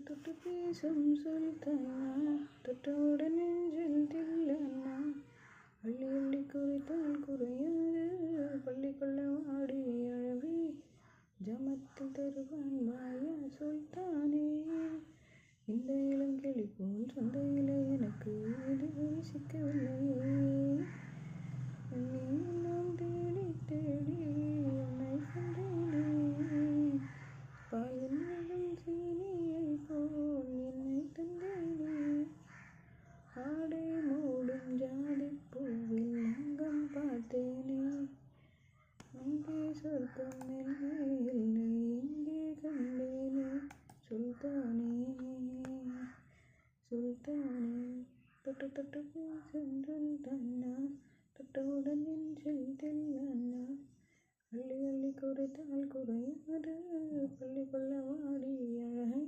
தொட்டு பேசும் சுல்தானா, தொட்டவுடன் நெஞ்சில் தில்லானா, அள்ளி அள்ளி குறித்தால் குறையாது பள்ளி கொள்ள வாடி அழவே, ஜமத்தில் தருவான் வாயா சுல்தானே. இந்த இளங்கிளி போல் சந்தையிலே எனக்கு இதுவரை சிக்கவில்லையே, நான் தேடி தேடி உன்னை கண்டேனே, பாலின் மனம் சீனியை போல் என்னை தந்தேனே, ஆடை மூடும் ஜாதி பூவில் அங்கம் பார்த்தேனே, அங்கே சொர்க்கம் இல்லை இல்லை இங்கே கண்டேனே சுல்தானே சுல்தானே. தொட்டு தொட்டு பேசும் சுல்தானா, தொட்டவுடன் நெஞ்சில் தில்லானா, அள்ளி அள்ளி குறைத்தால் குறையாது பள்ளி கொள்ள வாடி அழகே.